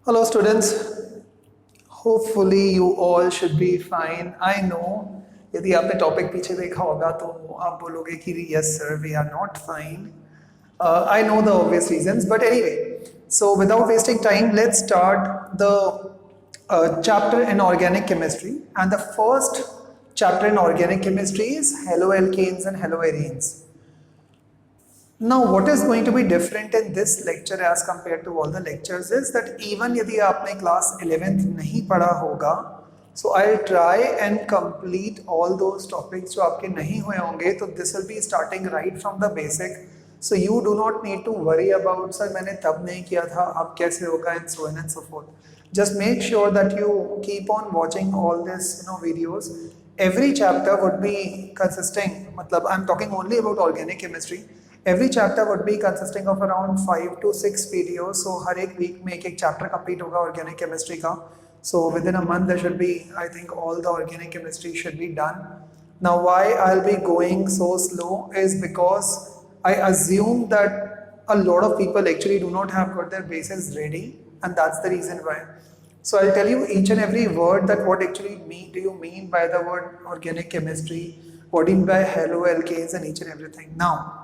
Hello students, hopefully you all should be fine. I know यदि आपने topic पीछे देखा होगा तो आप बोलोगे कि yes sir we are not fine. I know the obvious reasons, but anyway, so without wasting time, let's start the chapter in organic chemistry. And the first chapter in organic chemistry is haloalkanes and haloarenes. Now, what is going to be different in this lecture as compared to all the lectures is that even यदि आपने class 11th नहीं पढ़ा होगा, so I'll try and complete all those topics जो आपके नहीं हुए होंगे, तो this will be starting right from the basic. So you do not need to worry about sir मैंने तब नहीं किया था, अब कैसे होगा and so on and so forth. Just make sure that you keep on watching all this videos. Every chapter would be consisting, मतलब I'm talking only about organic chemistry. Every chapter would be consisting of around 5 to 6 videos. So हर एक week में एक chapter complete होगा organic chemistry का. So within a month there should be, I think all the organic chemistry should be done. Now why I'll be going so slow is because I assume that a lot of people actually do not have got their bases ready, and that's the reason why. So I'll tell you each and every word that what actually do you mean by the word organic chemistry, what do you mean by haloalkanes and each and everything. Now,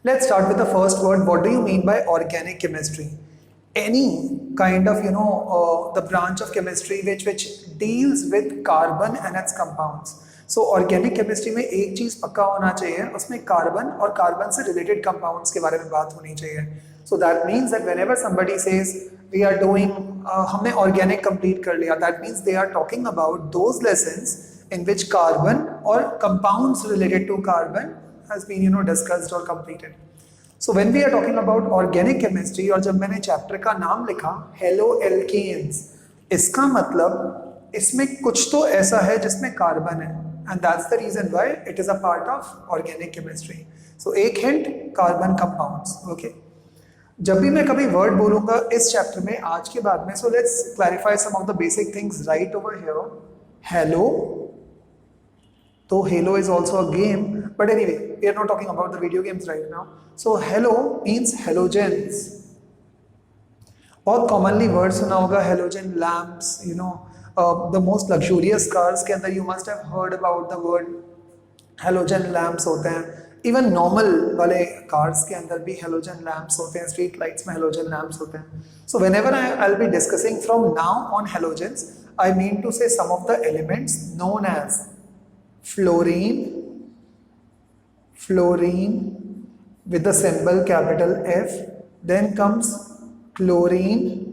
let's start with the first word. What do you mean by organic chemistry? Any kind of the branch of chemistry which deals with carbon and its compounds. So organic chemistry में एक चीज पक्का होना चाहिए, उसमें carbon और carbon से related compounds के बारे में बात होनी चाहिए. So that means that whenever somebody says we are doing हमने organic complete कर लिया, that means they are talking about those lessons in which carbon or compounds related to carbon has been discussed or completed. So when we are talking about organic chemistry और जब मैंने chapter का नाम लिखा haloalkanes, इसका मतलब इसमें कुछ तो ऐसा है जिसमें कार्बन है, and that's the reason why it is a part of organic chemistry. So एक hint, कार्बन compounds. Okay. जब भी मैं कभी वर्ड बोलूंगा इस चैप्टर में आज के बाद में, so let's clarify some of the basic things right over here. Halo, so Halo is also a game, but anyway, we are not talking about the video games right now. So Halo means halogens. बहुत commonly word सुना होगा halogen lamps, the most luxurious cars के अंदर you must have heard about the word halogen lamps होते हैं. Even normal वाले cars के अंदर भी halogen lamps होते हैं, street lights में halogen lamps होते हैं. So whenever I'll be discussing from now on halogens, I mean to say some of the elements known as fluorine with the symbol capital F, then comes chlorine,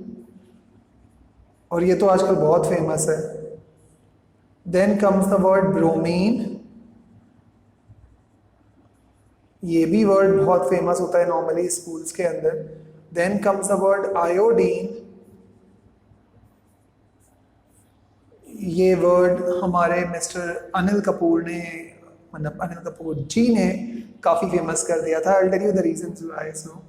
और ये तो आजकल बहुत famous है. Then comes the word bromine, ये भी word बहुत famous होता है नॉर्मली स्कूल्स के अंदर. Then comes the word iodine, ये वर्ड हमारे मिस्टर अनिल कपूर ने, मतलब अनिल कपूर जी ने काफ़ी फेमस कर दिया था. I'll tell you the reasons why. So,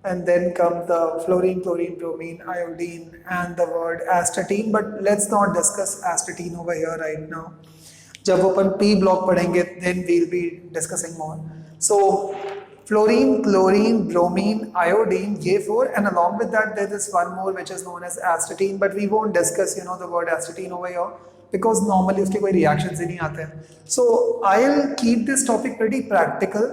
and then come the fluorine, chlorine, bromine, iodine, and the word astatine. But let's not discuss astatine over here right now. जब वो अपन P block पढ़ेंगे, then we'll be discussing more. So, fluorine, chlorine, bromine, iodine, ये four, and along with that there is one more which is known as astatine, but we won't discuss the word astatine over here because normally उसके कोई reactions ही नहीं आते हैं. So I'll keep this topic pretty practical.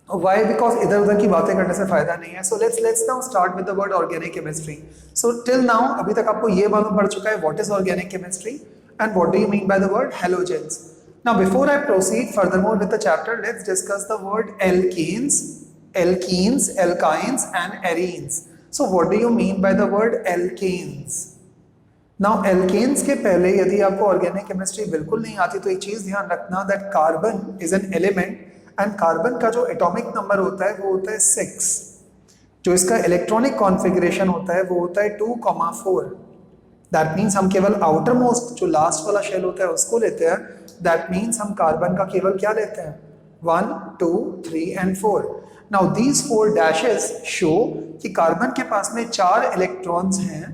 Why? Because इधर उधर की बातें करने से फायदा नहीं है. So let's now start with the word organic chemistry. So till now अभी तक आपको ये मालूम पड़ चुका है what is organic chemistry and what do you mean by the word halogens. Now before I proceed furthermore with the chapter, let's discuss the word alkenes, alkynes and arenes. So what do you mean by the word alkanes? Now alkanes के पहले यदि आपको organic chemistry बिल्कुल नहीं आती तो एक चीज़ ध्यान रखना that carbon is an element and carbon का जो atomic number होता है वो होता है 6. जो इसका electronic configuration होता है वो होता है 2,4. That means हम केवल outer most जो last वाला shell होता है उसको लेते हैं. That means हम कार्बन का केवल क्या लेते हैं 1, 2, 3 and 4. Now these 4 dashes show कि कार्बन के पास में 4 इलेक्ट्रॉन्स हैं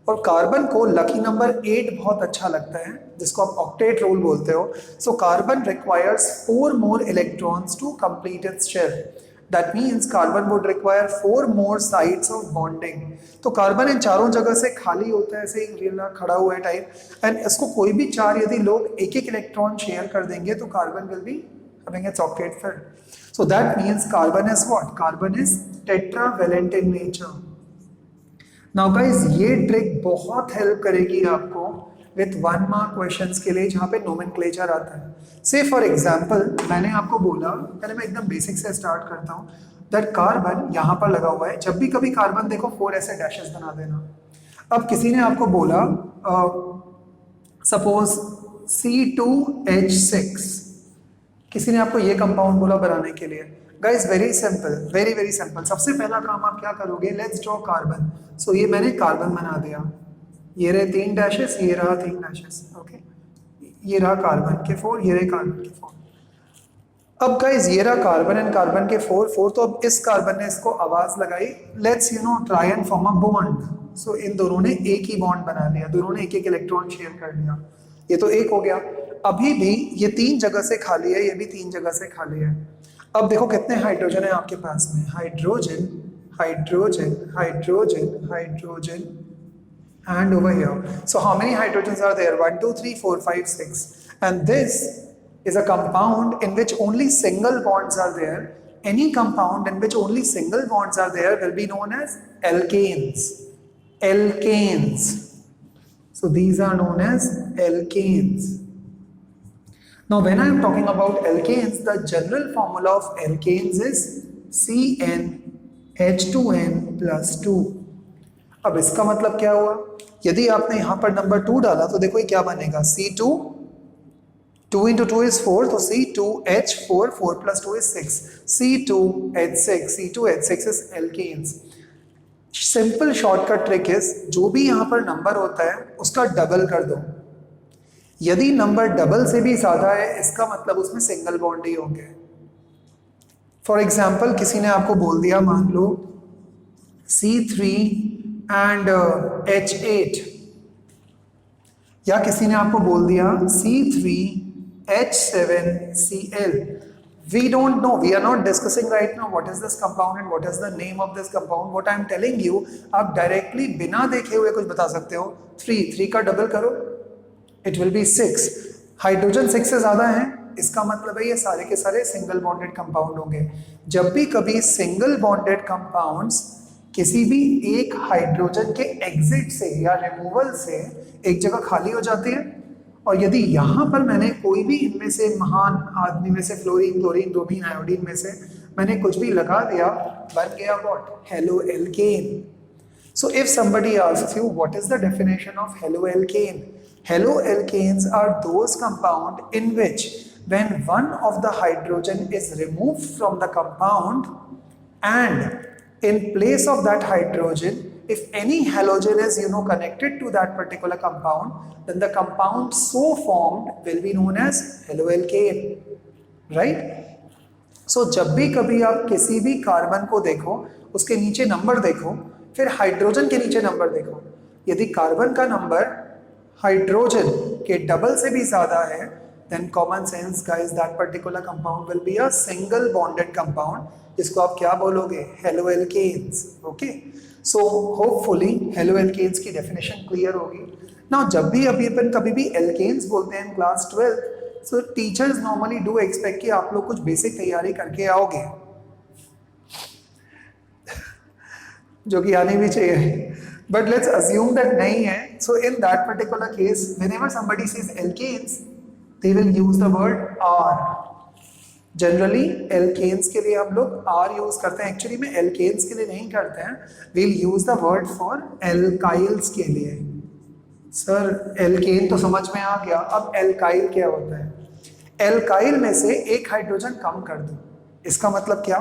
और कार्बन को लकी नंबर 8 बहुत अच्छा लगता है जिसको आप ऑक्टेट रूल बोलते हो. So carbon requires 4 more electrons to complete its shell. That means carbon would require 4 more sites of bonding. तो कार्बन इन चारों जगह से खाली होता है, ऐसे ही खड़ा हुआ है टाइप, एंड इसको कोई भी 4 यदि लोग एक एक इलेक्ट्रॉन शेयर कर देंगे तो carbon will be having its octet filled. So that means carbon is what? Carbon is tetravalent in nature. Now guys, ये ट्रिक बहुत हेल्प करेगी आपको विथ 1 mark क्वेश्चंस के लिए जहाँ पे नोमेनक्लेचर आता है. से फॉर एग्जाम्पल मैंने आपको बोला, पहले मैं एकदम बेसिक से स्टार्ट करता हूँ, दैट कार्बन यहाँ पर लगा हुआ है. जब भी कभी कार्बन देखो 4 ऐसे डैशेस बना देना. अब किसी ने आपको बोला सपोज C2H6, किसी ने आपको ये कंपाउंड बोला बनाने के लिए. Guys very simple, very very simple. सबसे पहला काम आप क्या करोगे, लेट्स ड्रॉ कार्बन. सो ये मैंने कार्बन बना दिया, ये रहे 3 डैशेस, ये रहा 3 डैशेस. ओके, ये रहा कार्बन के 4, ये रहे कार्बन के 4. अब गाइस ये रहा कार्बन एंड कार्बन के 4. तो अब इस कार्बन ने इसको आवाज लगाई, let's try and form a bond. So इन दोनों ने एक ही बॉन्ड बना लिया, दोनों ने एक एक इलेक्ट्रॉन शेयर कर लिया. ये तो एक हो गया. अभी भी ये 3 जगह से खाली है, ये भी 3 जगह से खाली है. अब देखो कितने हाइड्रोजन है आपके पास में, hydrogen hydrogen hydrogen hydrogen and over here. So how many hydrogens are there? 1 2 3 4 5 6. And this is a compound in which only single bonds are there. Any compound in which only single bonds are there will be known as alkanes. Alkanes. So these are known as alkanes. Now when I am talking about alkanes, the general formula of alkanes is CnH2n plus 2. अब इसका मतलब क्या हुआ, यदि आपने यहां पर number 2 डाला तो देखो ये क्या बनेगा, C2, 2 into 2 is 4, तो C2H4, 4 plus 2 is 6, C2H6, C2H6 is alkanes. Simple shortcut trick is, जो भी यहां पर नंबर होता है उसका डबल कर दो. यदि नंबर डबल से भी ज्यादा है इसका मतलब उसमें सिंगल बॉन्ड ही होंगे. फॉर एग्जाम्पल किसी ने आपको बोल दिया, मान लो C3 and H8, या किसी ने आपको बोल दिया C3H7Cl. We don't know, we are not discussing right now what is this compound and what is the name of this compound. What I am telling you, आप डायरेक्टली बिना देखे हुए कुछ बता सकते हो. 3 का डबल करो, it will be 6. हाइड्रोजन 6 से ज्यादा है, इसका मतलब है ये सारे के सारे सिंगल बॉन्डेड कंपाउंड होंगे. जब भी कभी सिंगल बॉन्डेड कंपाउंड्स किसी भी एक हाइड्रोजन के एग्जिट से या रिमूवल से एक जगह खाली हो जाती है, और यदि यहाँ पर मैंने कोई भी इनमें से महान आदमी में से फ्लोरीन, क्लोरीन, ब्रोमीन, आयोडीन में से मैंने कुछ भी लगा दिया, बन गया what, haloalkane. So if somebody asks you what is the definition of haloalkane, haloalkanes are those compound in which when one of the hydrogen is removed from the compound and in place of that hydrogen if any halogen is connected to that particular compound, then the compound so formed will be known as haloalkane, right? So जब भी कभी आप किसी भी carbon को देखो उसके नीचे नंबर देखो, फिर हाइड्रोजन के नीचे नंबर देखो. यदि कार्बन का नंबर हाइड्रोजन के डबल से भी ज्यादा है, then common sense guys, that particular compound will be a single bonded compound, जिसको आप क्या बोलोगे, haloalkanes. Okay, so hopefully haloalkanes की डेफिनेशन क्लियर होगी. नाउ जब भी अभी अपन कभी भी एल्केन्स बोलते हैं class 12, so teachers normally do expect कि आप लोग कुछ बेसिक तैयारी करके आओगे, जो कि आनी भी चाहिए, बट लेट्स अज्यूम दैट नहीं है. So in that particular case whenever somebody says alkanes, they will use the word R. Generally alkanes के लिए हम लोग R यूज करते हैं, एक्चुअली में एल्केन्स के लिए नहीं करते हैं. we'll use the word for एल्काइल्स के लिए. सर एल्केन तो समझ में आ गया, अब एल्काइल क्या होता है? एल्काइल में से एक हाइड्रोजन कम कर दो. इसका मतलब क्या,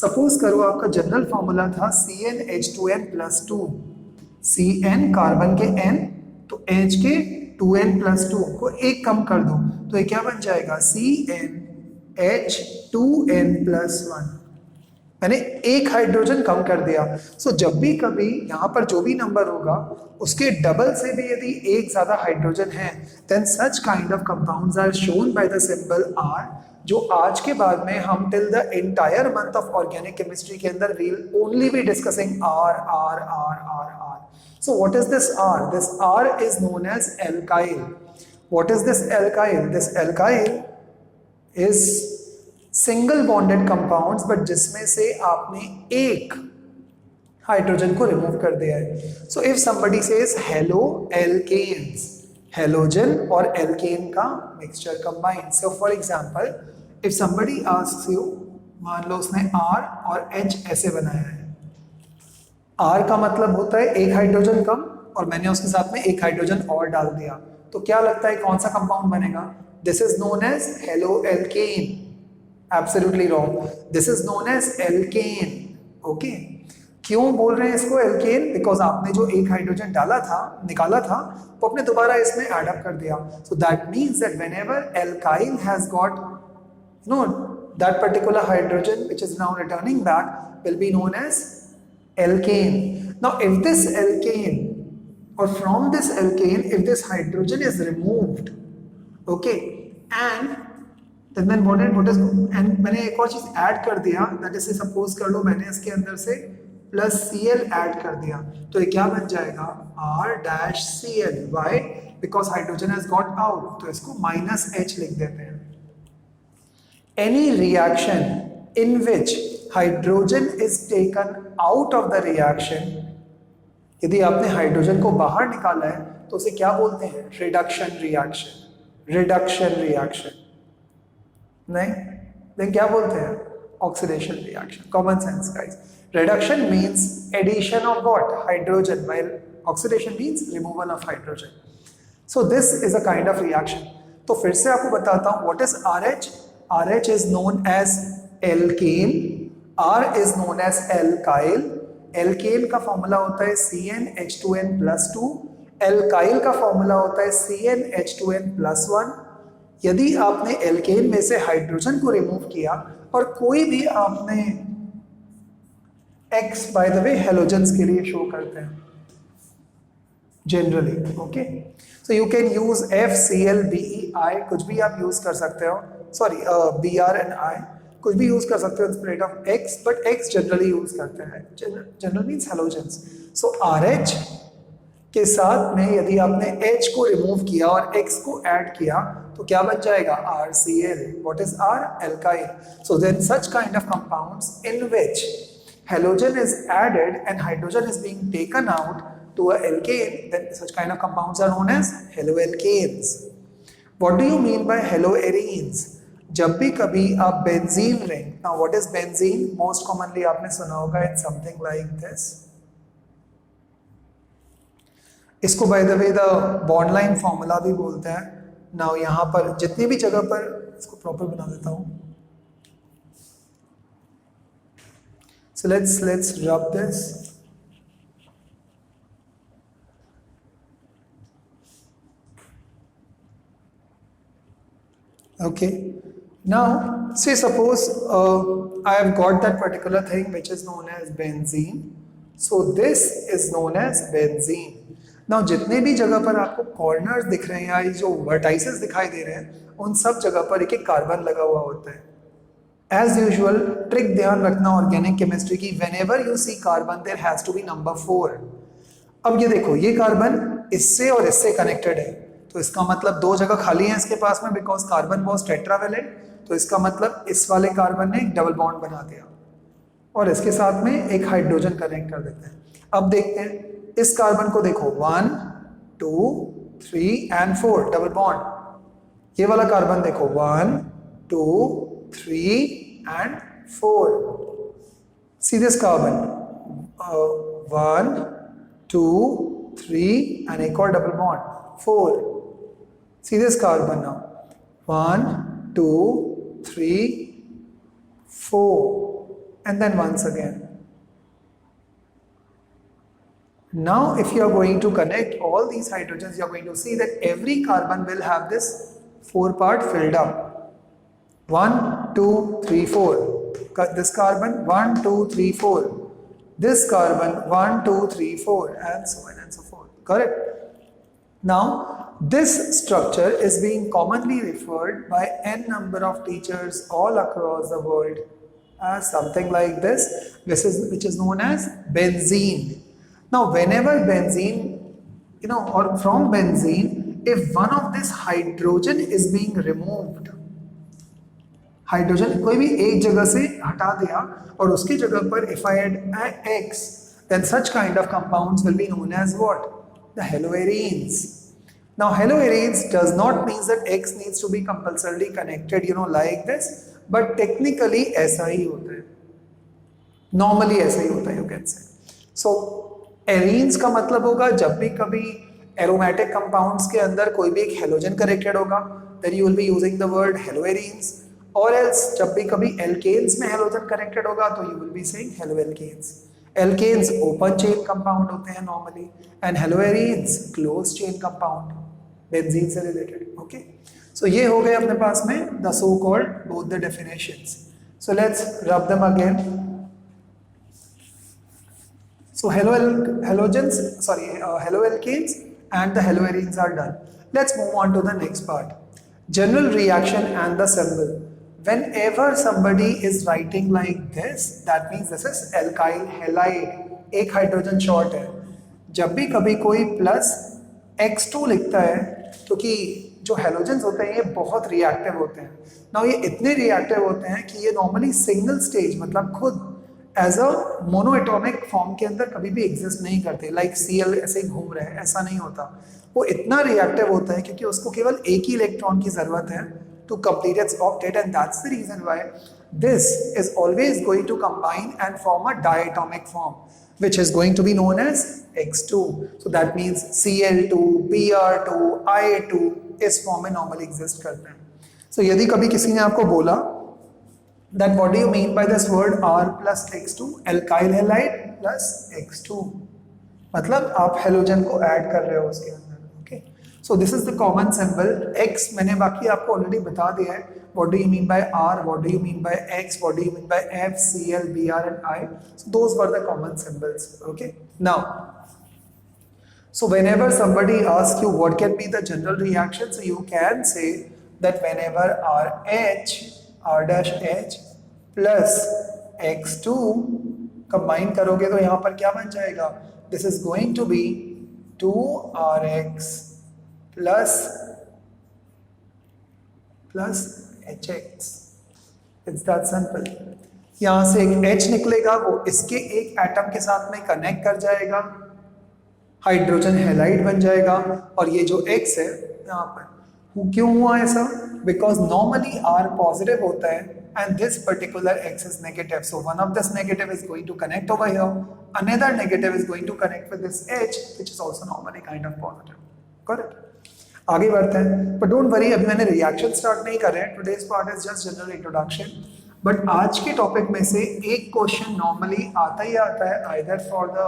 सपोज करो आपका जनरल फॉर्मूला था CnH2n plus 2. Cn कार्बन के n, तो H के 2n plus 2 को एक कम कर दो, तो ये क्या बन जाएगा, CnH2n plus 1. मैंने एक हाइड्रोजन कम कर दिया। सो जब भी कभी यहाँ पर जो भी नंबर होगा उसके डबल से भी यदि एक ज्यादा हाइड्रोजन है, then such kind of compounds are shown by the symbol R, जो आज के बाद में हम till the entire month of organic chemistry के अंदर will only be discussing R R R R R. So what is this R? This R is known as alkyl. What is this alkyl? This alkyl is single bonded compounds, but जिसमें से आपने एक hydrogen को remove कर दिया है। So if somebody says halo alkanes, halogen और alkane का mixture combined. So for example if somebody asks you, मान लो उसने आर और एच ऐसे बनाया है, आर का मतलब होता है एक हाइड्रोजन कम और मैंने उसके साथ में एक हाइड्रोजन और डाल दिया, तो क्या लगता है कौन सा कंपाउंड बनेगा? This is known as halo alkane. Absolutely wrong. This is known as alkane. Okay. क्यों बोल रहे हैं इसको एल्केन? बिकॉज आपने जो एक हाइड्रोजन डाला था, निकाला था, वो आपने दोबारा इसमें एड अप कर दिया। So that means that whenever alkyl has got that particular hydrogen which is now returning back will be known as alkane. Now if this alkane or from this alkane if this hydrogen is removed, okay, and then what is and मैंने एक और चीज add कर दिया, that is suppose कर लो मैंने इसके अंदर से प्लस Cl ऐड कर दिया, तो ये क्या बन जाएगा? R-Cl. Why? Because hydrogen has got out, तो इसको -H लिख देते हैं। Any reaction in which hydrogen is taken out of the reaction, यदि आपने हाइड्रोजन को बाहर निकाला है तो उसे क्या बोलते हैं? Reduction reaction. रिडक्शन रिएक्शन नहीं, देन क्या बोलते हैं? Oxidation reaction. Common sense guys. Reduction means addition of what? Hydrogen, while oxidation means removal of hydrogen. So this is a kind of reaction. तो फिर से आपको बताता हूं what is RH। RH is known as alkane, R is known as alkyl. Alkane का formula होता है CnH2n+2, alkyl का फॉर्मूला होता है CnH2n+1। यदि आपने एल्केन में से हाइड्रोजन को रिमूव किया और कोई भी आपने X, bye the way halogens के लिए शो करते हैं generally, okay. So you can use FClBeI, कुछ भी आप यूज कर सकते हो, सॉरी Br and I, कुछ भी यूज कर सकते हो instead of X, but X generally use करते हैं। General means halogens. So RH के साथ में यदि आपने H को रिमूव किया और X को ऐड किया तो क्या बन जाएगा? RCl. What is R? Alkyl. So then such kind of compounds in which halogen is added and hydrogen is being taken out to a alkane, then such kind of compounds are known as haloalkanes. What do you mean by haloarenes? जब भी कभी आप benzene ring, now what is benzene? Most commonly आपने सुना होगा it's something like this. इसको by the way the bond line formula भी बोलते हैं। नाउ यहाँ पर जितनी भी जगह पर, इसको प्रॉपर बना देता हूँ। So let's rub this. Okay. Now say suppose I have got that particular thing which is known as benzene. So this is known as benzene. Now जितने भी जगह पर आपको कॉर्नर्स दिख रहे हैं या जो वर्टाइसेस दिखाई दे रहे हैं, उन सब जगह पर एक एक कार्बन लगा हुआ होता है। एज यूजुअल ट्रिक ध्यान रखना ऑर्गेनिक केमिस्ट्री की, whenever you see carbon there has to be number 4। अब ये देखो, ये कार्बन इससे और इससे कनेक्टेड है, तो इसका मतलब दो जगह खाली है इसके पास में, बिकॉज कार्बन वाज टेट्रावेलेंट। तो इसका मतलब इस वाले कार्बन ने एक डबल बॉन्ड बना दिया और इसके साथ में एक हाइड्रोजन कनेक्ट कर देते हैं। अब देखते हैं इस कार्बन को, देखो 1 2 3 and 4 डबल बॉन्ड। ये वाला कार्बन देखो 1 2 3 and 4। See this carbon 1 2 3 and एक और double bond 4। See this carbon now 1 2 3 4 and then once again। Now if you are going to connect all these hydrogens, you are going to see that every carbon will have this 4 part filled up, 1 2 3 4। this carbon 1 2 3 4, this carbon 1 2 3 4, and so on and so forth. Correct? Now this structure is being commonly referred by n number of teachers all across the world as something like this, which is known as benzene. Now whenever benzene, or from benzene, if one of this hydrogen is being removed, hydrogen कोई भी एक जगह से हटा दिया और उसकी जगह पर if I add X, then such kind of compounds will be known as what? The haloarenes. Now haloarenes does not mean that X needs to be compulsorily connected, like this, but technically ऐसा ही होता है, normally ऐसा ही होता है, you can say. So arenes का मतलब होगा जब भी कभी aromatic compounds के अंदर कोई भी एक halogen connected होगा, then you will be using the word haloarenes. और else जब भी कभी alkanes में halogen connected होगा तो you will be saying haloalkanes. Alkanes open chain compound होते हैं normally, and haloarenes closed chain compound, benzene से related. Okay, so ये हो गए अपने पास में the so called both the definitions. So let's rub them again. So haloalkanes and the haloarenes are done. Let's move on to the next part. General reaction and the symbol. Whenever somebody is writing like this, that means this is alkyl halide, एक hydrogen short है. जब भी कभी कोई plus X2 लिखता है, क्योंकि जो हेलोजेंस होते हैं ये बहुत रिएक्टिव होते हैं. नाउ ये इतने रिएक्टिव होते हैं कि ये नॉर्मली सिंगल स्टेज, मतलब खुद एज अ मोनोएटॉमिक फॉर्म के अंदर कभी भी एग्जिस्ट नहीं करते. लाइक Cl ऐसे ही घूम रहे हैं, ऐसा नहीं होता. वो इतना रिएक्टिव होता है क्योंकि उसको केवल एक ही इलेक्ट्रॉन की जरूरत है to complete its octet, and that's the reason why this is always going to combine and form a diatomic form, which is going to be known as X2. So that means Cl2, Br2, I2 इस form में normally exist करते हैं. So यदि कभी किसी ने आपको बोला that what do you mean by this word R plus X2, alkyl halide plus X2, मतलब आप हेलोजन को ऐड कर रहे हो उसके अंदर. So this is the common symbol. X मैंने बाकी आपको already बता दिया है. What do you mean by R? What do you mean by X? What do you mean by F, Cl, Br and I? So those were the common symbols. Okay. Now, so whenever somebody asks you what can be the general reaction, so you can say that whenever R dash H plus X2 combine करोगे तो यहाँ पर क्या बन जाएगा? This is going to be 2Rx plus HX. It's that simple. यहाँ से एक H निकलेगा, वो इसके एक एटम के साथ में कनेक्ट कर जाएगा, हाइड्रोजन हैलाइड बन जाएगा, और ये जो X है यहाँ पर क्यों हुआ ऐसा? बिकॉज नॉर्मली R पॉजिटिव होता है and this particular X is negative. So one of this negative is going to connect over here, another negative is going to connect with this H, which is also normally kind of positive. Correct? आगे बढ़ते हैं, but don't worry, अभी मैंने reaction start नहीं कर रहे हैं. Today's part is just general introduction. But आज के टॉपिक में से एक क्वेश्चन नॉर्मली आता ही आता है, आइदर फॉर द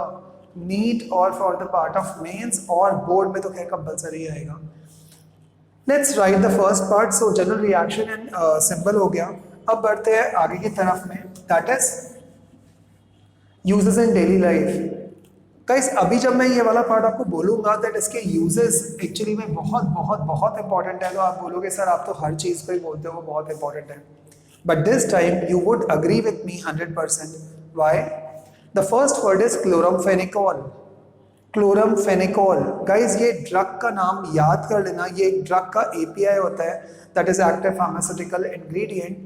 नीट और for the part of mains, और बोर्ड में तो खैर कंपलसरी आएगा. Let's write the first part. So general reaction and symbol हो गया. अब बढ़ते हैं आगे की तरफ में, that is uses in daily life. Guys अभी जब मैं ये वाला पार्ट आपको बोलूंगा दैट इसके यूजेस एक्चुअली में बहुत बहुत बहुत इंपॉर्टेंट है. तो आप बोलोगे सर आप तो हर चीज़ को ही बोलते हो बहुत इंपॉर्टेंट है, but this time you would agree with me 100%. Why? The first word is chloramphenicol. Chloramphenicol guys, ये ड्रग का नाम याद कर लेना. ये एक ड्रग का एपीआई होता है, that is active pharmaceutical ingredient.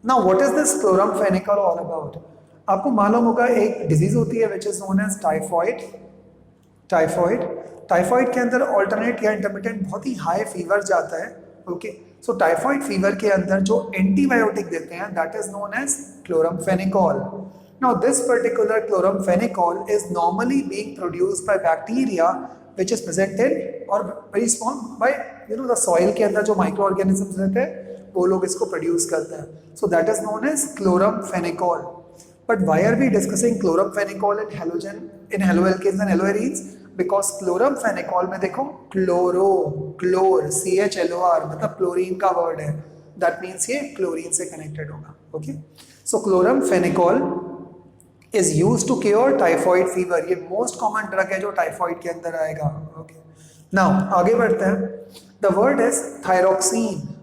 Now what is this chloramphenicol all about? आपको मालूम होगा एक डिजीज होती है which is known as typhoid. Typhoid के अंदर ऑल्टरनेट या इंटरमिटेंट बहुत ही हाई फीवर जाता है. ओके, सो टाइफॉइड फीवर के अंदर जो एंटीबायोटिक देते हैं that is known as chloramphenicol. Now this particular chloramphenicol is normally being produced by bacteria which is present in or very small by the soil के अंदर जो microorganisms रहते हैं वो लोग इसको produce करते हैं. So that is known as chloramphenicol. But why are we discussing chloramphenicol in haloalkanes and haloarenes? Because chloramphenicol में देखो chlor CHLOR मतलब क्लोरीन का वर्ड है. That means ये क्लोरीन से connected होगा. Okay. So chloramphenicol is use to cure typhoid fever. ये most common drug है जो टाइफॉइड के अंदर आएगा. ओके, नाउ आगे बढ़ते हैं. The word is thyroxine.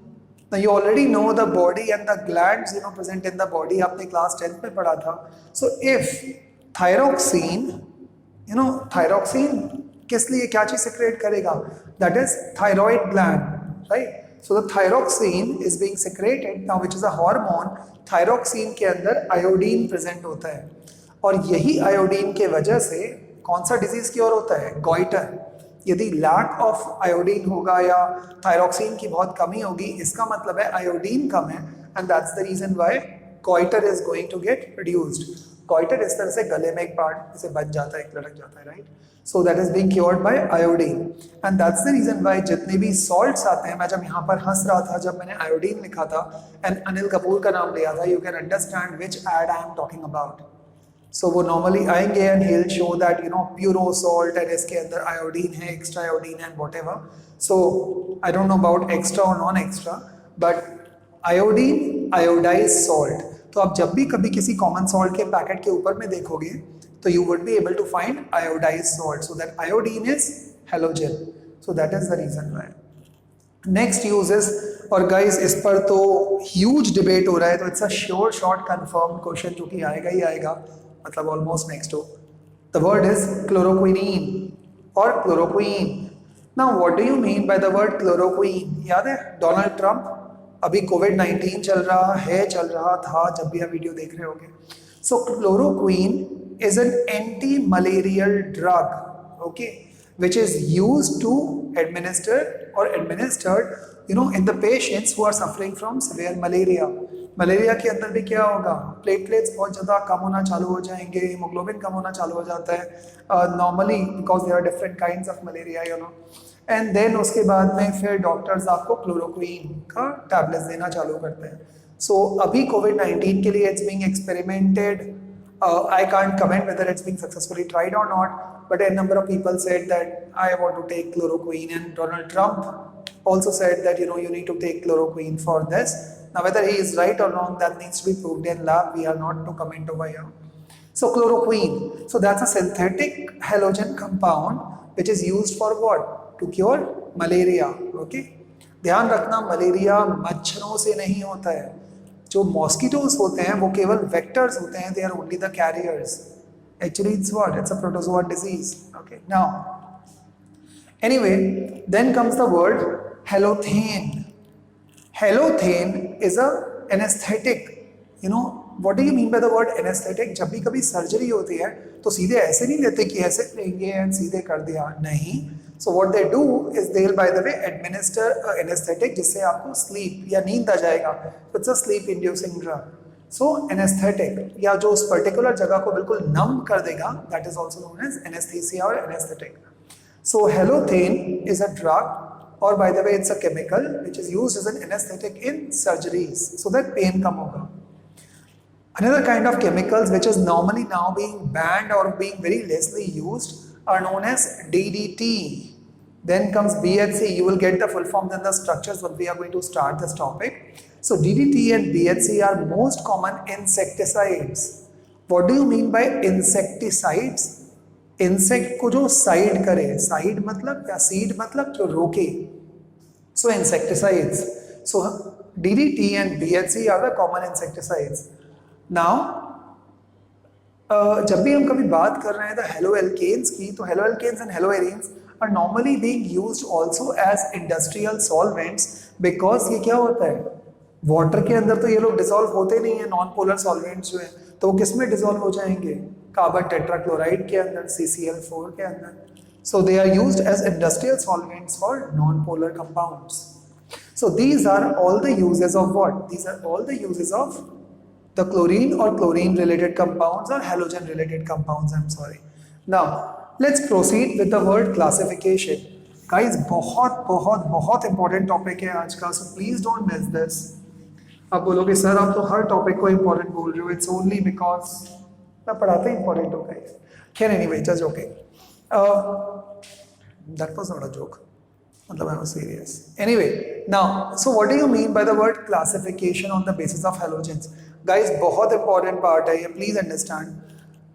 Now you already know the body and the glands present in the body. आपने क्लास 10th में पढ़ा था. So if thyroxine, thyroxine किस लिए क्या चीज secrete करेगा? That is thyroid gland, right? So the thyroxine is being secreted now, which is a hormone. Thyroxine के अंदर iodine present होता है और यही iodine के वजह से कौन सा डिजीज क्योर होता है? goiter. यदि लैक ऑफ आयोडीन होगा या थायरोक्सिन की बहुत कमी होगी, इसका मतलब है आयोडीन कम है, and that's the reason why goiter is going to get reduced. goiter इस तरह से गले में एक पार्ट इसे बच जाता है, एक लटक जाता है, right? So that is being cured by iodine, and that's the reason why जितने भी सॉल्ट्स आते हैं, मैं जब यहाँ पर हंस रहा था जब मैंने आयोडीन लिखा था एंड अनिल कपूर का नाम लिया था, you can understand which ad I am talking about. So वो नॉर्मली आएंगे and he will show that puro salt and इसके अंदर आयोडीन है, एक्स्ट्रा आयोडीन है, whatever. So I don't know about extra और non extra, but iodine iodise salt. तो आप जब भी कभी किसी कॉमन सॉल्ट के पैकेट के ऊपर में देखोगे तो you would be able to find iodize salt. So that iodine is halogen. So that is the reason why. Next uses, और गाइस इस पर तो ह्यूज डिबेट हो रहा है, तो it's a sure shot confirm question जो कि आएगा ही आएगा, मतलब ऑलमोस्ट नेक्स्ट हो. द वर्ड इज क्लोरोक्विनीन और chloroquine. Now what do you mean by the word chloroquine? याद है डोनाल्ड ट्रंप, अभी कोविड-19 चल रहा था जब भी आप वीडियो देख रहे होंगे. So chloroquine is an anti malarial drug, okay, which is used to administered in the patients who are suffering from severe malaria. Malaria के अंदर भी क्या होगा? प्लेटलेट्स बहुत ज़्यादा कम होना चालू हो जाएंगे, हीमोग्लोबिन कम होना चालू हो जाता है normally, because there are different kinds of malaria, and then उसके बाद में फिर डॉक्टर्स आपको क्लोरोक्वीन का टैबलेट्स देना चालू करते हैं. सो अभी कोविड-19 के लिए it's being experimented. I can't comment whether it's being successfully tried or not, but a number of people said that I want to take chloroquine, and Donald Trump also said that you need to take chloroquine for this. Now whether he is right or wrong, that needs to be proved in lab. We are not to comment over here. So chloroquine, so that's a synthetic halogen compound which is used for what? To cure malaria. Okay, ध्यान रखना malaria मच्छरों से नहीं होता है. जो mosquitoes होते हैं वो केवल वेक्टर्स होते हैं, they are only the carriers. Actually it's what? It's a protozoa disease. Okay, now anyway, then comes the word halothane. Halothane is a anaesthetic. What do you mean by the word anaesthetic? जब भी कभी surgery होती है तो सीधे ऐसे नहीं लेते कि ऐसे लेंगे एंड सीधे कर दिया, नहीं. So what they do is they'll by the way administer anesthetic जिससे आपको sleep या नींद आ जाएगा. So it's a sleep inducing drug. So anesthetic या जो उस particular जगह को बिल्कुल numb कर देगा, that is also known as anesthesia or anesthetic. So halothane is a drug, or by the way it's a chemical which is used as an anesthetic in surgeries so that pain कम होगा. Another kind of chemicals which is normally now being banned or being very lessly used are known as DDT. Then comes BHC. You will get the full forms and the structures when we are going to start this topic. So DDT and BHC are most common insecticides. What do you mean by insecticides? Insect को जो side करे, side मतलब या seed मतलब जो रोके. So insecticides. So DDT and BHC are the common insecticides. Now जब भी हम कभी बात कर रहे हैं द हेलोएल्केन्स की, तो haloalkanes and haloarenes are normally being used also as industrial solvents, because ये क्या होता है, वाटर के अंदर तो ये लोग डिसॉल्व होते नहीं है. नॉन पोलर सॉल्वेंट्स जो है तो वो किस में डिसॉल्व हो जाएंगे? कार्बन टेट्राक्लोराइड के अंदर, CCl4 के अंदर. So they are used as industrial solvents for non polar compounds. So these are all the uses of what? These are all the uses of the chlorine or chlorine related compounds or halogen related compounds. I'm sorry. Now let's proceed with the word classification. Guys, बहुत बहुत बहुत important topic है आज का, so please don't miss this. आप बोलोगे sir आप तो हर टॉपिक को important बोल रहे हो, it's only because मैं पढ़ाते ही important हो guys. खैर anyway, just okay. That was not a joke. मतलब I was serious. Anyway, now, so what do you mean by the word classification on the basis of halogens? Guys बहुत important part है ये, please understand.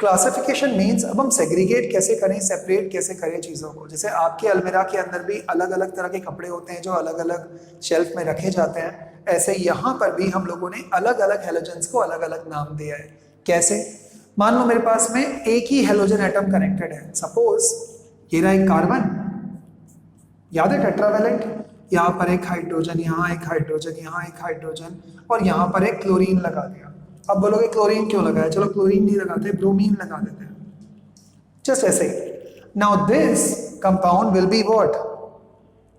Classification means अब हम segregate कैसे करें, separate कैसे करें चीज़ों को। जैसे आपके अलमीरा के अंदर भी अलग अलग तरह के कपड़े होते हैं जो अलग अलग शेल्फ में रखे जाते हैं, ऐसे यहाँ पर भी हम लोगों ने अलग अलग हेलोजेंस को अलग अलग नाम दिया है। कैसे? मान लो मेरे पास में एक ही हेलोजन एटम कनेक्टेड है, सपोज ये रहा एक कार्बन, याद है टेट्रावेलेंट, यहाँ पर एक हाइड्रोजन, यहाँ एक हाइड्रोजन, यहाँ एक हाइड्रोजन, और यहाँ पर एक क्लोरीन लगा दिया। अब बोलोगे क्लोरीन क्यों लगाया? चलो क्लोरीन नहीं लगाते, ब्रोमीन लगा देते हैं, जस्ट ऐसे ही। Now this compound will be what?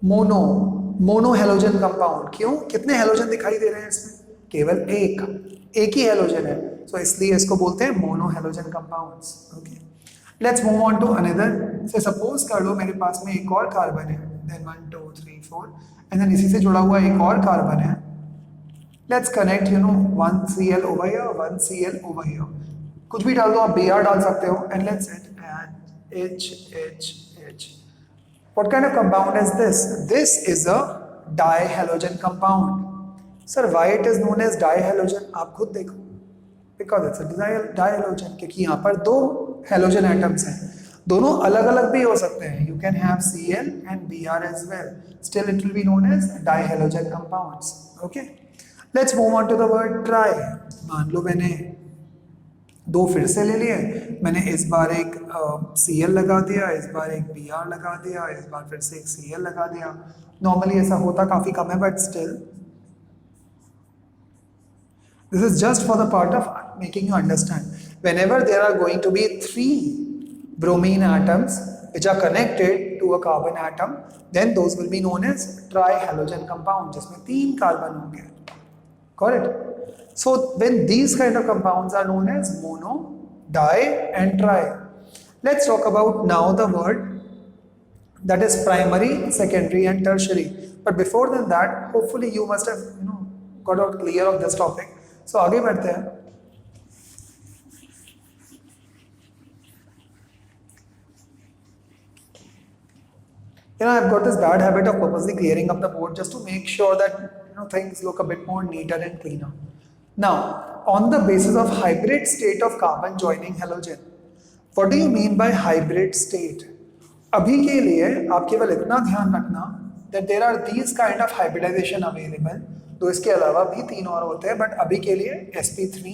Mono halogen compound. क्यों? कितने हेलोजन दिखाई दे रहे हैं इसमें? केवल एक ही हेलोजन है, तो इसलिए इसको बोलते हैं mono halogen compounds. Okay, let's move on to another. Say suppose कर लो मेरे पास में एक और कार्बन है, देन 1 2 3 4, एंड देन इसी से जुड़ा हुआ एक और कार्बन है। Let's connect 1 Cl over here, 1 Cl over here, कुछ भी डाल दो आप, Br डाल सकते हो, and let's add H. What kind of compound is this? This is a dihalogen compound. Sir, why it is known as dihalogen? आप खुद देखो, because it's a dihalogen, क्योंकि यहाँ पर दो हेलोजन एटम्स हैं, दोनों अलग अलग भी हो सकते हैं। You can have Cl and Br as well. Still it will be known as dihalogen compounds. Okay. Let's move on to the word try. मान लो मैंने दो फिर से ले लिए, मैंने इस बार एक Cl लगा दिया, इस बार एक Br लगा दिया, इस बार फिर से एक Cl लगा दिया। नॉर्मली ऐसा होता काफी कम है, but still this is just for the part of making you understand. Whenever there are going to be 3 bromine atoms which are connected to a carbon atom, then those will be known as trihalogen compound, जिसमें 3 carbon होंगे। Got it? So when these kind of compounds are known as mono, di and tri. Let's talk about now the word that is primary, secondary and tertiary. But before than that, hopefully you must have got out clear of this topic. So आगे बढ़ते हैं। I've got this bad habit of purposely clearing up the board just to make sure that things look a bit more neater and cleaner. Now, on the basis of hybrid state of carbon joining halogen, what do you mean by hybrid state? अभी के लिए आप केवल इतना ध्यान रखना that there are these kind of hybridization available. तो इसके अलावा भी 3 और होते हैं, बट अभी के लिए sp3,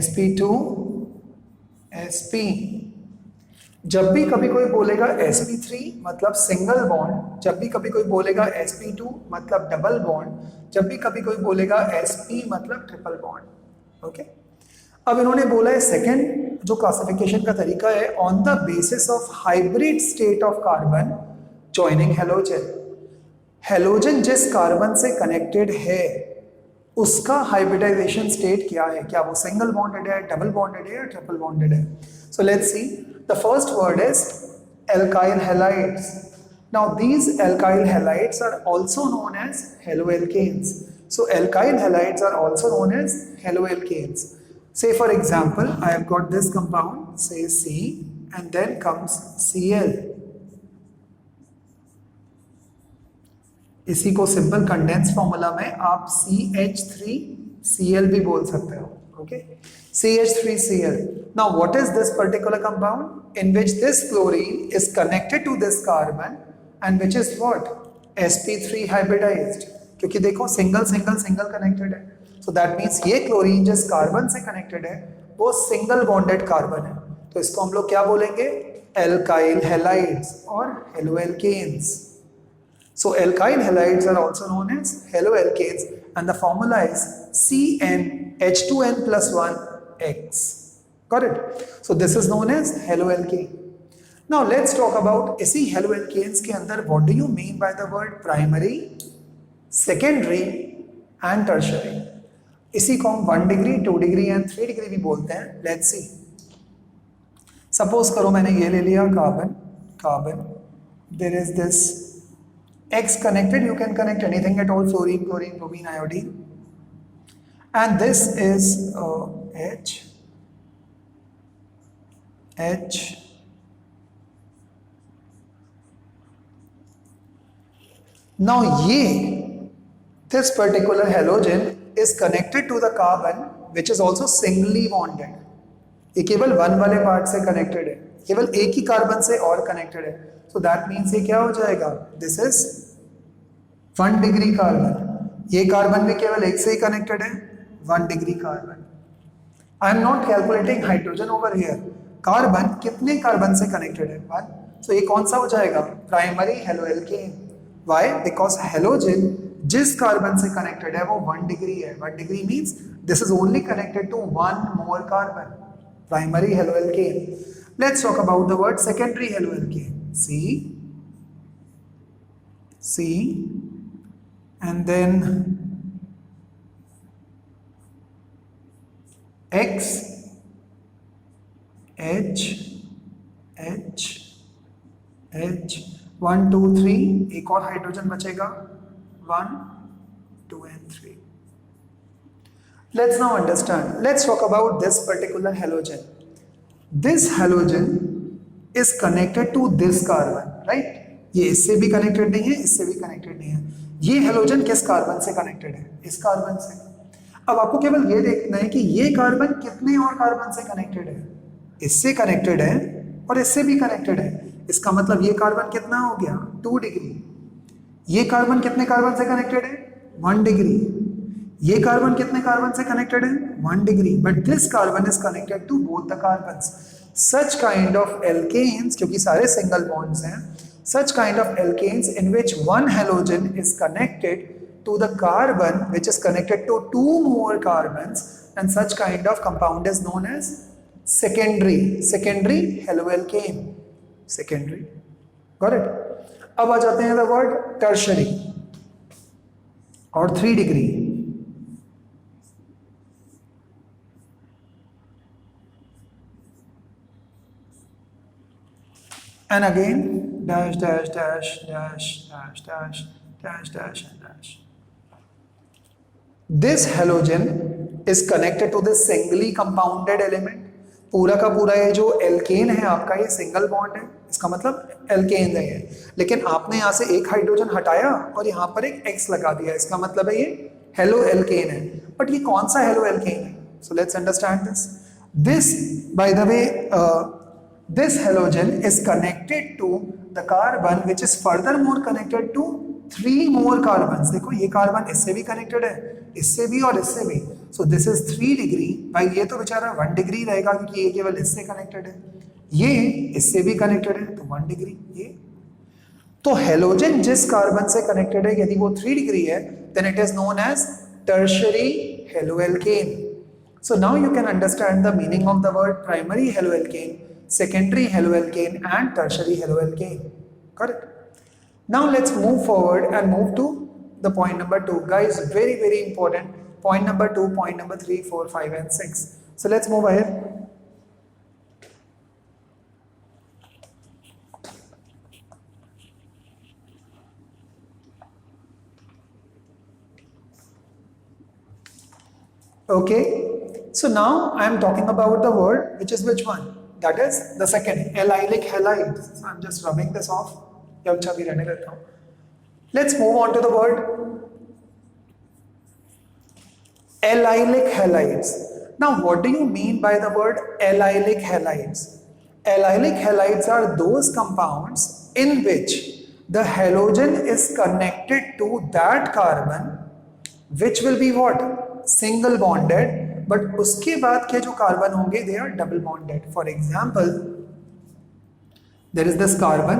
sp2, sp। जब भी कभी कोई बोलेगा sp3 मतलब सिंगल बॉन्ड, जब भी कभी कोई बोलेगा sp2 मतलब डबल बॉन्ड, जब भी कभी कोई बोलेगा sp मतलब ट्रिपल बॉन्ड। ओके, अब इन्होंने बोला है सेकंड जो क्लासिफिकेशन का तरीका है, on the basis of hybrid state of carbon joining halogen. Halogen जिस कार्बन से कनेक्टेड है उसका हाइब्रिडाइजेशन स्टेट क्या है, क्या वो सिंगल बॉन्डेड है, डबल बॉन्डेड है या ट्रिपल बॉन्डेड है। So let's see, the first word is alkyl halides. Now these alkyl halides are also known as haloalkanes. So alkyl halides are also known as haloalkanes. Say for example, I have got this compound, say C, and then comes Cl. इसी को simple condense formula में आप CH3Cl भी बोल सकते हो। Okay, CH3Cl. Now what is this particular compound in which this chlorine is connected to this carbon and which is what? sp3 hybridized, क्योंकि देखो सिंगल सिंगल सिंगल कनेक्टेड है, so that means ये chlorine जिस carbon से connected है वो single bonded carbon है, तो इसको हम लोग क्या बोलेंगे? alkyl halides और haloalkanes. So alkyl halides are also known as haloalkanes and the formula is CnH2n plus 1X. Got it? So this is known as haloalkane. Now let's talk about इसी haloalkanes के अंदर what do you mean by the word primary, secondary and tertiary. इसी को हम 1 degree, 2 degree and 3 degree भी बोलते हैं. Let's see. Suppose करो मैंने ये ले लिया carbon, there is this X connected, you can connect anything at all, fluorine, chlorine, bromine, iodine, and this is H. Now this particular halogen is connected to the carbon which is also singly bonded. ये केवल 1 वाले part से connected है, केवल एक ही carbon से और connected है. सो दैट मीन्स ये क्या हो जाएगा, दिस इज 1 डिग्री कार्बन. ये कार्बन भी केवल एक से ही कनेक्टेड है, 1 degree carbon. I am not calculating hydrogen over here. Carbon कितने कार्बन से कनेक्टेड है, 1. सो ये कौन सा हो जाएगा, primary haloalkane. Why, because halogen जिस कार्बन से कनेक्टेड है वो 1 डिग्री है. 1 degree means this is only connected to 1 more carbon, primary haloalkane. Let's talk about the word secondary haloalkane. C and then X, H, 1 2 3, एक और hydrogen बचेगा, 1 2 and 3. Let's now understand. Let's talk about this particular halogen. This halogen is connected to this carbon, right? ये इससे भी connected नहीं है, इससे भी कनेक्टेड नहीं है. ये हेलोजन किस कार्बन से कनेक्टेड है, इस कार्बन से. अब आपको केवल ये देखना है कि ये कार्बन कितने और कार्बन से कनेक्टेड है. इससे कनेक्टेड है और इससे भी कनेक्टेड है. इसका मतलब ये कार्बन कितना हो गया, 2 डिग्री. ये कार्बन कितने कार्बन से कनेक्टेड है, 1 डिग्री. ये कार्बन कितने कार्बन से कनेक्टेड है, 1 degree. But this carbon is connected to both the carbons. Such kind of alkanes, क्योंकि सारे सिंगल बॉन्ड्स हैं, such kind of alkanes in which one halogen is connected to the carbon which is connected to 2 more carbons, and such kind of compound is known as secondary haloalkane. Secondary, got it? अब आ जाते हैं the word tertiary और 3 degree. And again dash dash dash dash dash dash dash dash and dash. This halogen is connected to this singly compounded element. पूरा का पूरा ये जो alkene है आपका, ये सिंगल बॉन्ड है, इसका मतलब एल्केन है ये. लेकिन आपने यहाँ से एक हाइड्रोजन हटाया और यहाँ पर एक X लगा दिया, इसका मतलब है ये हेलो एल्केन है. बट ये कौन सा हेलो एल्केन है, so let's understand this. This by the way this halogen is connected to the carbon which is furthermore connected to 3 more carbons. देखो ये कार्बन इससे भी कनेक्टेड है, इससे भी और इससे भी. so this is 3 degree. भाई ये तो बेचारा 1 डिग्री रहेगा क्योंकि ये केवल इससे कनेक्टेड है, ये इससे भी कनेक्टेड है तो 1 डिग्री. ये तो हेलोजन जिस कार्बन से कनेक्टेड है, यदि वो 3 डिग्री है, then it is known as tertiary haloalkane. so now you can understand the meaning of the word primary haloalkane, secondary haloalkane and tertiary haloalkane. Correct? Now let's move forward and move to the point number 2. Guys, very important. Point number 2, point number 3, 4, 5 and 6. So let's move ahead. Okay. So now I am talking about the word which is which one? That is the second, allylic halides. So I'm just rubbing this off. Let's move on to the word allylic halides. Now what do you mean by the word allylic halides? Allylic halides are those compounds in which the halogen is connected to that carbon which will be what? Single bonded. But उसके बाद के जो carbon होंगे they are double bonded. For example, there is this carbon,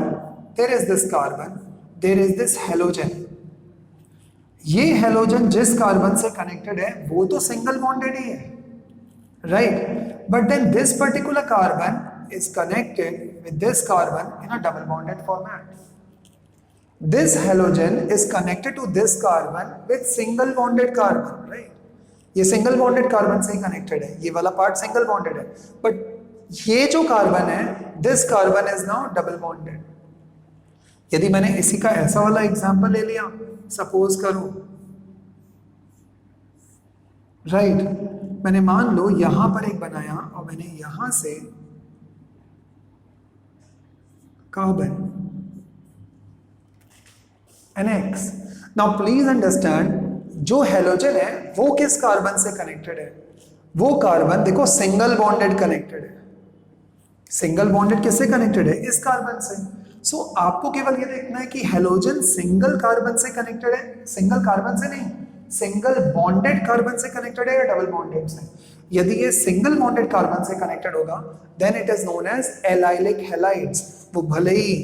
there is this carbon, there is this halogen. ये halogen जिस carbon से connected है वो तो सिंगल बॉन्डेड ही है, right? But then this particular carbon is connected with this carbon in a double bonded format. This halogen is connected to this carbon with single bonded carbon, right? ये single bonded carbon से ही connected है, ये वाला part single bonded है. But ये जो carbon है, this carbon is now double bonded. यदि मैंने इसी का ऐसा वाला एग्जांपल ले लिया, सपोज करो, राइट, मैंने मान लो यहां पर एक बनाया और मैंने यहां से carbon NX. Now please understand, जो हेलोजन है वो किस कार्बन से कनेक्टेड है? वो कार्बन देखो सिंगल बॉन्डेड कनेक्टेड है। सिंगल बॉन्डेड किससे कनेक्टेड है? इस कार्बन से। सो आपको केवल ये देखना है कि हेलोजन सिंगल कार्बन से कनेक्टेड है, सिंगल कार्बन से नहीं, सिंगल बॉन्डेड कार्बन से कनेक्टेड है या डबल बॉन्डेड से। यदि ये सिंगल बॉन्डेड कार्बन से कनेक्टेड होगा then it is known as allylic halides. वो भले ही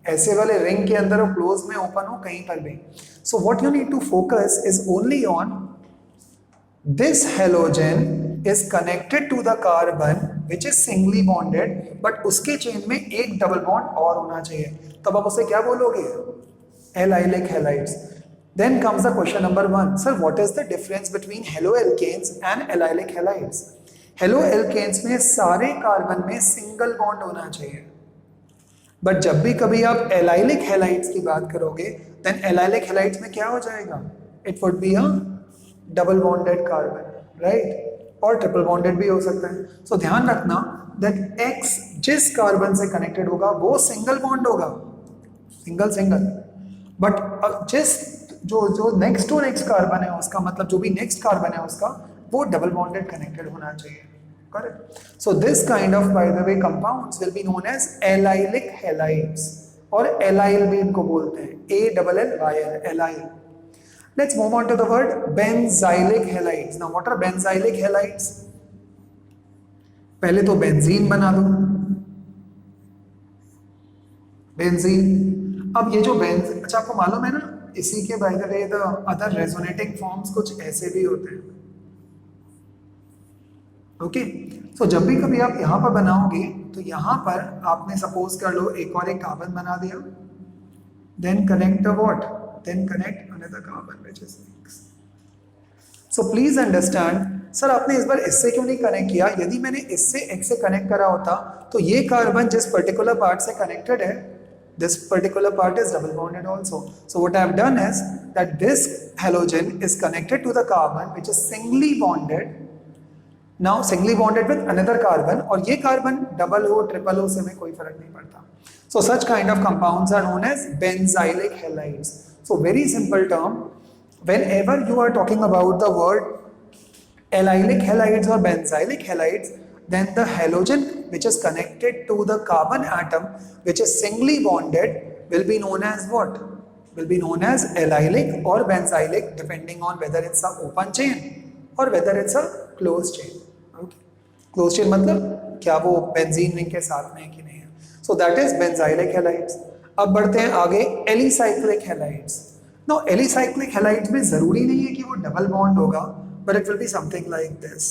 ऐसे वाले रिंग के अंदर हो, क्लोज में, ओपन हो, कहीं पर भी। So what you need to focus is only on this halogen is connected to the carbon which is singly bonded, but उसके चेन में एक डबल बॉन्ड और होना चाहिए, तब आप उसे क्या बोलोगे? Allylic halides. Then comes the question number 1, sir, what is the difference between haloalkanes and allylic halides? Haloalkanes में सारे कार्बन में सिंगल बॉन्ड होना चाहिए, बट जब भी कभी आप एलाइलिक हैलाइड्स की बात करोगे देन एलाइलिक हैलाइड्स में क्या हो जाएगा? It would be a double bonded carbon, right? और ट्रिपल बॉन्डेड भी हो सकता है। सो ध्यान रखना दैट X जिस कार्बन से कनेक्टेड होगा वो सिंगल बॉन्ड होगा, सिंगल सिंगल, बट जिस जो नेक्स्ट टू नेक्स्ट कार्बन है उसका, मतलब जो भी नेक्स्ट कार्बन है उसका, वो डबल बॉन्डेड कनेक्टेड होना चाहिए, correct? So this kind of by the way compounds will be known as allylic halides, और एलाइल भी इनको बोलते हैं, ALLYL, allyl. Let's move on to the word benzylic halides. Now, what are benzylic halides? पहले तो benzene बना दो, benzene. अब ये जो अच्छा आपको मालूम है ना, इसी के bye the way the other resonating forms कुछ ऐसे भी होते हैं, ओके? सो जब भी कभी आप यहाँ पर बनाओगे तो यहाँ पर आपने सपोज कर लो एक और एक कार्बन बना दिया, then connect the what? Then connect another carbon which is X. So please understand, sir आपने इस बार इससे क्यों नहीं कनेक्ट किया? यदि मैंने इससे X से कनेक्ट करा होता तो ये कार्बन जिस पर्टिकुलर पार्ट से कनेक्टेड है, this particular part is double bonded also. So what I have done is that this halogen is connected to the carbon which is singly bonded. Now singly bonded with another carbon, और ये carbon double हो triple हो, उसमें कोई फर्क नहीं पड़ता। So such kind of compounds are known as benzylic halides. So very simple term, whenever you are talking about the word allylic halides or benzylic halides, then the halogen which is connected to the carbon atom which is singly bonded will be known as what? Will be known as allylic or benzylic, depending on whether it's a open chain or whether it's a closed chain. Okay? Closed chain मतलब क्या वो benzene ring के साथ में है कि नहीं है? So that is benzylic halides. अब बढ़ते हैं आगे, alicyclic halides. No alicyclic halides में जरूरी नहीं है कि वो डबल बॉन्ड होगा, but it will be something like this,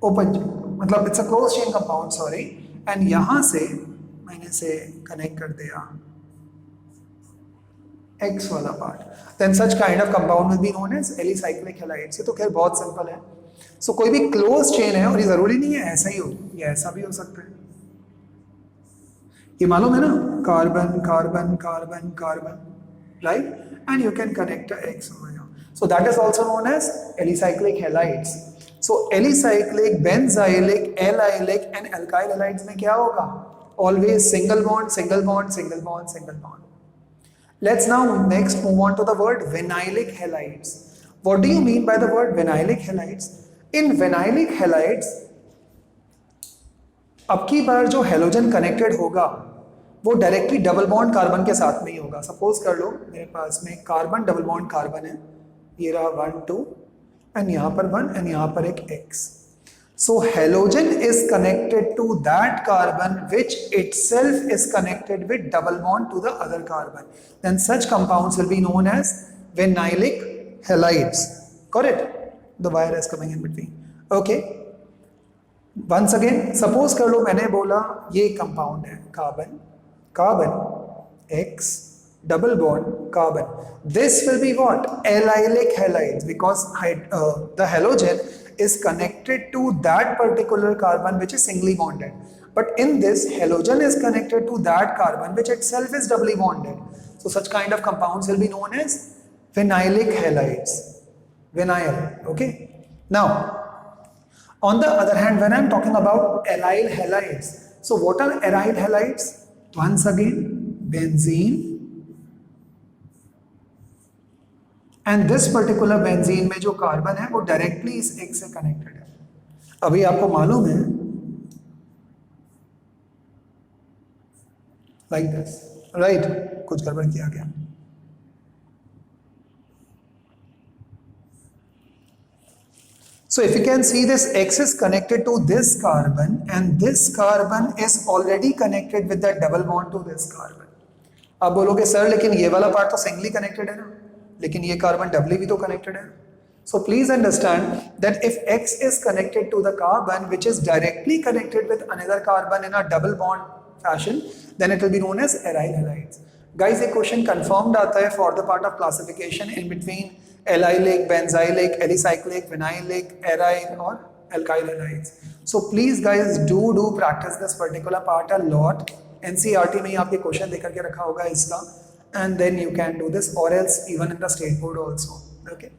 open chain, मतलब it's a close chain compound, sorry, and यहां से मैंने से कनेक्ट कर दिया X वाला part, then such kind of compound will be known as alicyclic halides. ये तो खैर बहुत सिंपल है। सो कोई भी क्लोज चेन है, और ये जरूरी नहीं है ऐसा ही हो, ये ऐसा भी हो सकता है, ये मालूम है ना, carbon carbon carbon carbon, right? And you can connect X over here. So that is also known as alicyclic halides. So alicyclic, benzylic, allylic and alkyl halides में क्या होगा? Always single bond, single bond, single bond, single bond. Let's now next move on to the word vinylic halides. What do you mean by the word vinylic halides? In vinylic halides, अब की बार जो halogen connected होगा वो directly double bond carbon के साथ में ही होगा। Suppose कर लो मेरे पास में कार्बन, डबल बॉन्ड कार्बन है, ये रहा 1 2 एंड यहाँ पर 1 एंड यहाँ पर एक X। So halogen is connected to that carbon which itself is connected with double bond to the other carbon, then such compounds will be known as vinylic halides, correct? The wire is coming in between, okay? Once अगेन suppose कर लो मैंने बोला ये compound है carbon carbon X double bond carbon, this will be what? Allylic halides, because the halogen is connected to that particular carbon which is singly bonded, but in this halogen is connected to that carbon which itself is doubly bonded. So such kind of compounds will be known as vinylic halides, vinyl, okay? Now on the other hand, when I am talking about allyl halides, so what are allyl halides? Once again, benzene, and this particular benzene में जो carbon है वो directly इस X से connected है। अभी आपको मालूम है लाइक दिस, राइट, कुछ गड़बड़ किया गया। So if you can see, this X is connected to this carbon and this carbon is already connected with that double bond to this carbon. आप बोलोगे सर लेकिन ये वाला पार्ट तो सिंगली कनेक्टेड है ना, लेकिन ये कार्बन डबली भी तो कनेक्टेड है। So please understand that if X is connected to the carbon which is directly connected with another carbon in a double bond fashion, then it will be known as aryl halides. Guys, एक question confirmed आता है for the part of classification in between allylic, benzylic, alicyclic, vinylic, aryl or alkyl halides. So please guys do practice this particular part a lot. NCERT में ही आपके question देकर के रखा होगा इसका, and then you can do this, or else even in the state board also. Okay.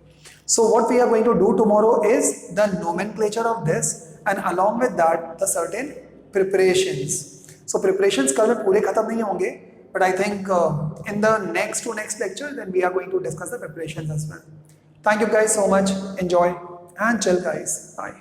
So what we are going to do tomorrow is the nomenclature of this, and along with that the certain preparations. So preparations कल में पूरे खत्म नहीं होंगे, but I think in the next lecture then we are going to discuss the preparations as well. Thank you guys so much. Enjoy and chill guys. Bye.